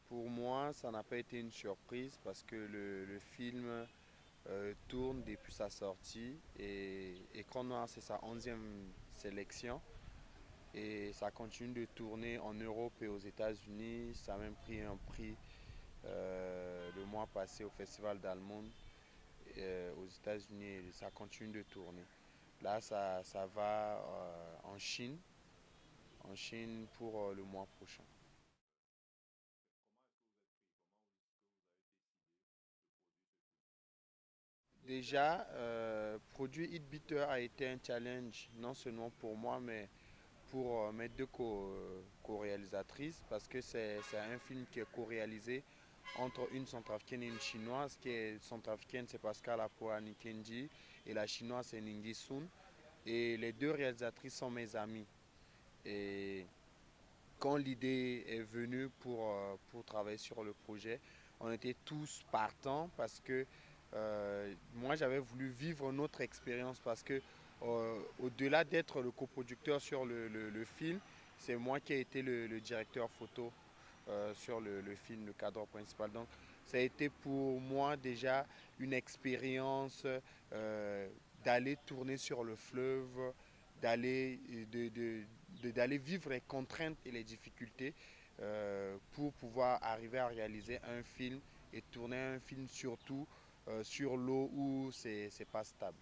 Pour moi, ça n'a pas été une surprise parce que le film tourne depuis sa sortie et Écran Noir, c'est sa 11e sélection et ça continue de tourner en Europe et aux États-Unis. Ça a même pris un prix le mois passé au Festival d'Allemande aux États-Unis et ça continue de tourner. Là, ça va en Chine pour le mois prochain. Déjà, produire Hit Beater a été un challenge, non seulement pour moi, mais pour mes deux co-réalisatrices, parce que c'est un film qui est co-réalisé entre une centrafricaine et une chinoise. Qui est centrafricaine, c'est Pascal Apoani Kenji, et la chinoise, c'est Ningi Sun. Et les deux réalisatrices sont mes amies. Et quand l'idée est venue pour travailler sur le projet, on était tous partants parce que moi j'avais voulu vivre notre expérience parce que au-delà d'être le coproducteur sur le film, c'est moi qui ai été le directeur photo sur le film, le cadre principal. Donc ça a été pour moi déjà une expérience d'aller tourner sur le fleuve, d'aller d'aller vivre les contraintes et les difficultés pour pouvoir arriver à réaliser un film et tourner un film surtout sur l'eau où c'est pas stable.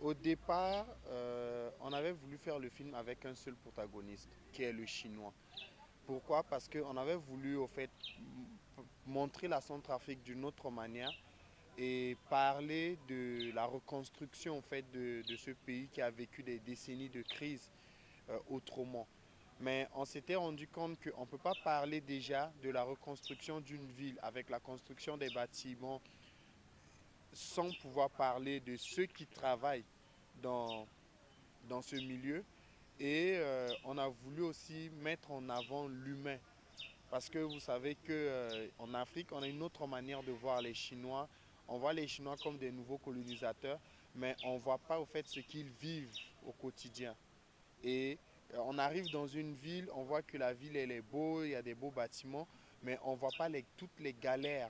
Au départ, on avait voulu faire le film avec un seul protagoniste, qui est le chinois. Pourquoi? Parce qu'on avait voulu au fait montrer la Centrafrique d'une autre manière et parler de la reconstruction en fait, de ce pays qui a vécu des décennies de crise autrement. Mais on s'était rendu compte qu'on ne peut pas parler déjà de la reconstruction d'une ville avec la construction des bâtiments sans pouvoir parler de ceux qui travaillent dans, dans ce milieu. Et on a voulu aussi mettre en avant l'humain. Parce que vous savez qu'en Afrique, on a une autre manière de voir les Chinois. On voit les Chinois comme des nouveaux colonisateurs, mais on ne voit pas au fait ce qu'ils vivent au quotidien. Et on arrive dans une ville, on voit que la ville elle est beau, il y a des beaux bâtiments, mais on ne voit pas toutes les galères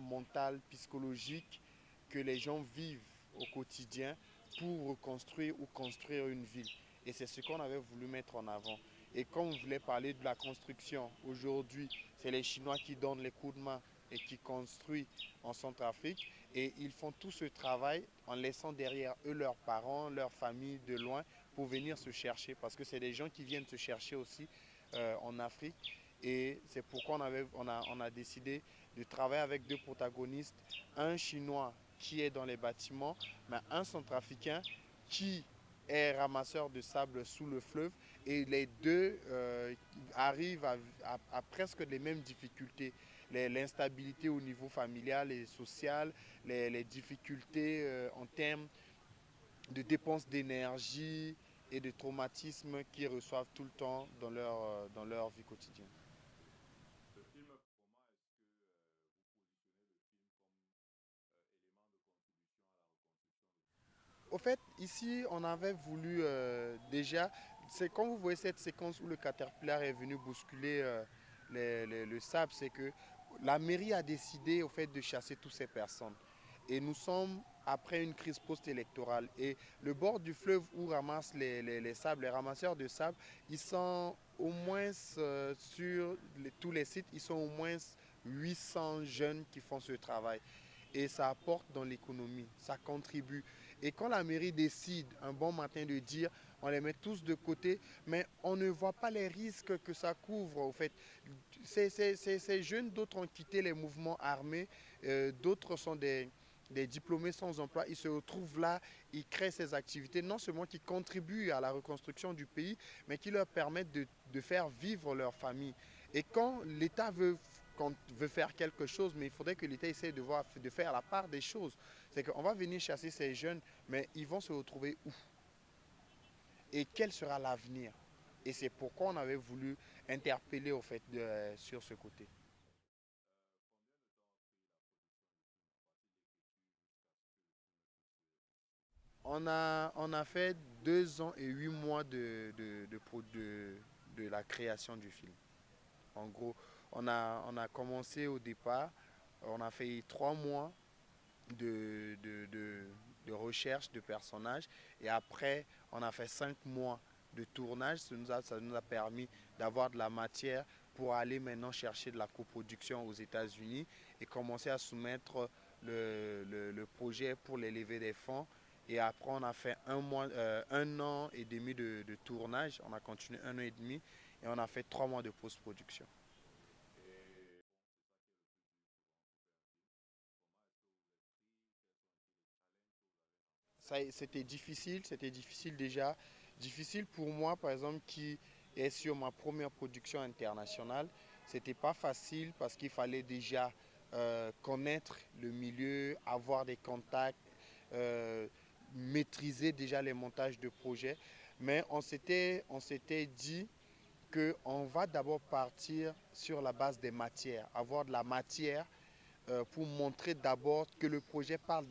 mentales, psychologiques que les gens vivent au quotidien pour reconstruire ou construire une ville. Et c'est ce qu'on avait voulu mettre en avant. Et quand on voulait parler de la construction, aujourd'hui, c'est les Chinois qui donnent les coups de main et qui construisent en Centrafrique. Et ils font tout ce travail en laissant derrière eux leurs parents, leurs familles de loin pour venir se chercher. Parce que c'est des gens qui viennent se chercher aussi en Afrique. Et c'est pourquoi on a décidé de travailler avec deux protagonistes. Un Chinois qui est dans les bâtiments, mais un Centrafricain qui est ramasseur de sable sous le fleuve et les deux arrivent à presque les mêmes difficultés. L'instabilité au niveau familial et social, les difficultés en termes de dépenses d'énergie et de traumatismes qu'ils reçoivent tout le temps dans leur vie quotidienne. Au fait, ici, on avait voulu déjà, c'est quand vous voyez cette séquence où le caterpillar est venu bousculer le sable, c'est que la mairie a décidé au fait de chasser toutes ces personnes. Et nous sommes après une crise post-électorale. Et le bord du fleuve où ramassent les sables, les ramasseurs de sable, ils sont au moins sur tous les sites, ils sont au moins 800 jeunes qui font ce travail et ça apporte dans l'économie, ça contribue. Et quand la mairie décide un bon matin de dire on les met tous de côté, mais on ne voit pas les risques que ça couvre. Au fait, ces jeunes, d'autres ont quitté les mouvements armés, d'autres sont des diplômés sans emploi, ils se retrouvent là, ils créent ces activités, non seulement qui contribuent à la reconstruction du pays, mais qui leur permettent de faire vivre leur famille. Et quand l'État veut faire quelque chose, mais il faudrait que l'État essaie de faire la part des choses. C'est qu'on va venir chasser ces jeunes, mais ils vont se retrouver où? Et quel sera l'avenir? Et c'est pourquoi on avait voulu interpeller au fait sur ce côté. On a fait 2 ans et 8 mois de la création du film. En gros, on a commencé au départ, on a fait 3 mois de, de, de, de recherche de personnages et après, on a fait 5 mois de tournage. Ça nous a permis d'avoir de la matière pour aller maintenant chercher de la coproduction aux États-Unis et commencer à soumettre le projet pour les levées des fonds. Et après, on a fait 1 an et demi de tournage. On a continué 1 an et demi et on a fait 3 mois de post-production. C'était difficile déjà. Difficile pour moi, par exemple, qui est sur ma première production internationale. C'était pas facile parce qu'il fallait déjà connaître le milieu, avoir des contacts, euh, maîtriser déjà les montages de projets. Mais on s'était dit qu'on va d'abord partir sur la base des matières, avoir de la matière pour montrer d'abord que le projet parle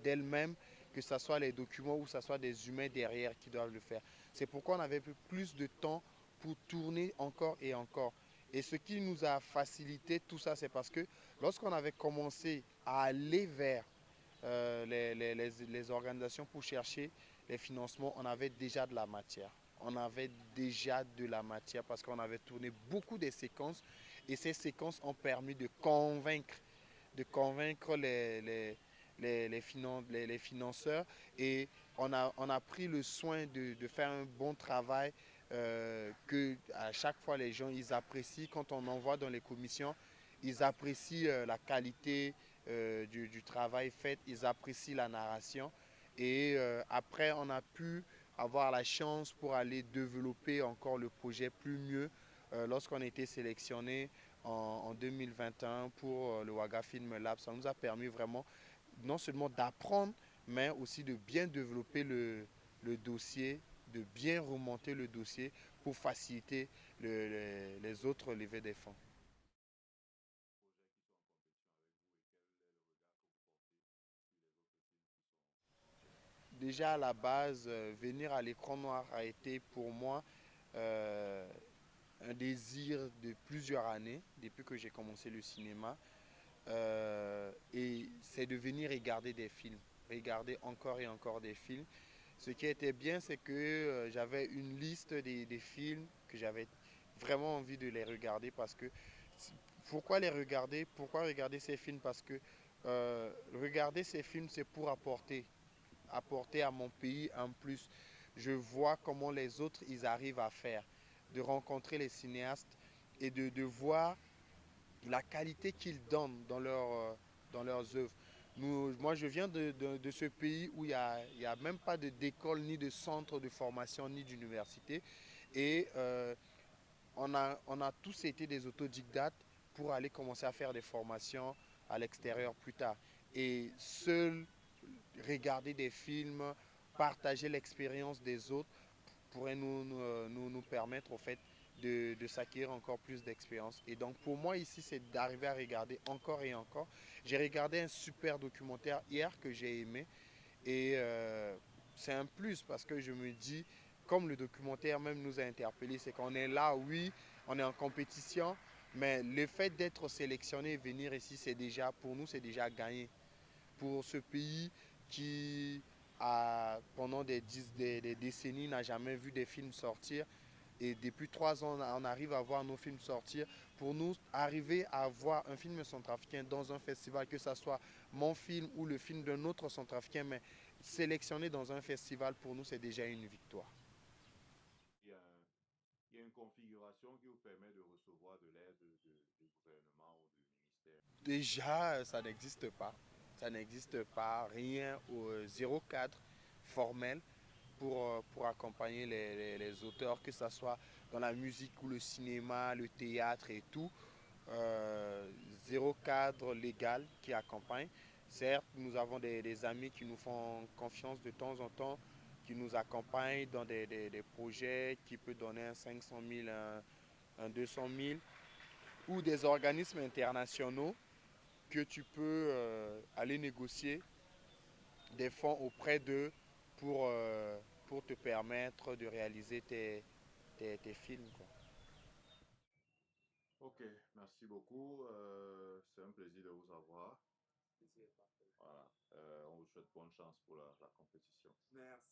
d'elle-même, que ce soit les documents ou que ce soit des humains derrière qui doivent le faire. C'est pourquoi on avait plus de temps pour tourner encore et encore. Et ce qui nous a facilité tout ça, c'est parce que lorsqu'on avait commencé à aller vers les organisations pour chercher les financements, on avait déjà de la matière. On avait déjà de la matière parce qu'on avait tourné beaucoup de séquences et ces séquences ont permis de convaincre les financeurs et on a pris le soin de faire un bon travail que à chaque fois les gens ils apprécient quand on envoie dans les commissions, ils apprécient la qualité du travail fait, ils apprécient la narration et après on a pu avoir la chance pour aller développer encore le projet plus mieux lorsqu'on a été sélectionné en 2021 pour le Waga Film Lab. Ça nous a permis vraiment non seulement d'apprendre, mais aussi de bien développer le dossier, de bien remonter le dossier pour faciliter les autres levées des fonds. Déjà à la base, venir à l'écran noir a été pour moi euh, un désir de plusieurs années, depuis que j'ai commencé le cinéma. Et c'est de venir regarder des films, regarder encore et encore des films. Ce qui était bien, c'est que j'avais une liste des films que j'avais vraiment envie de les regarder parce que pourquoi les regarder? Pourquoi regarder ces films? Parce que regarder ces films, c'est pour apporter à mon pays en plus. Je vois comment les autres, ils arrivent à faire, de rencontrer les cinéastes et de voir la qualité qu'ils donnent dans leurs œuvres. Moi, je viens de ce pays où il y a même pas d'école, ni de centre de formation, ni d'université. Et on a tous été des autodidactes pour aller commencer à faire des formations à l'extérieur plus tard. Et seul regarder des films, partager l'expérience des autres pourrait nous permettre au fait de s'acquérir encore plus d'expérience. Et donc pour moi ici, c'est d'arriver à regarder encore et encore. J'ai regardé un super documentaire hier que j'ai aimé et c'est un plus parce que je me dis, comme le documentaire même nous a interpellés, c'est qu'on est là, oui, on est en compétition, mais le fait d'être sélectionné et venir ici, c'est déjà, pour nous, c'est déjà gagné. Pour ce pays qui, pendant des décennies, n'a jamais vu des films sortir. Et depuis 3 ans, on arrive à voir nos films sortir. Pour nous, arriver à voir un film centrafricain dans un festival, que ce soit mon film ou le film d'un autre centrafricain, mais sélectionné dans un festival, pour nous, c'est déjà une victoire. Il y a une configuration qui vous permet de recevoir de l'aide du gouvernement ou du ministère. Déjà, ça n'existe pas. Ça n'existe pas, rien au 04 formel pour accompagner les auteurs, que ce soit dans la musique ou le cinéma, le théâtre et tout. Zéro cadre légal qui accompagne. Certes, nous avons des amis qui nous font confiance de temps en temps, qui nous accompagnent dans des projets qui peuvent donner un 500 000, un 200 000, ou des organismes internationaux que tu peux aller négocier des fonds auprès d'eux pour, euh, pour te permettre de réaliser tes films, quoi. Ok, merci beaucoup. C'est un plaisir de vous avoir. Voilà. On vous souhaite bonne chance pour la compétition. Merci.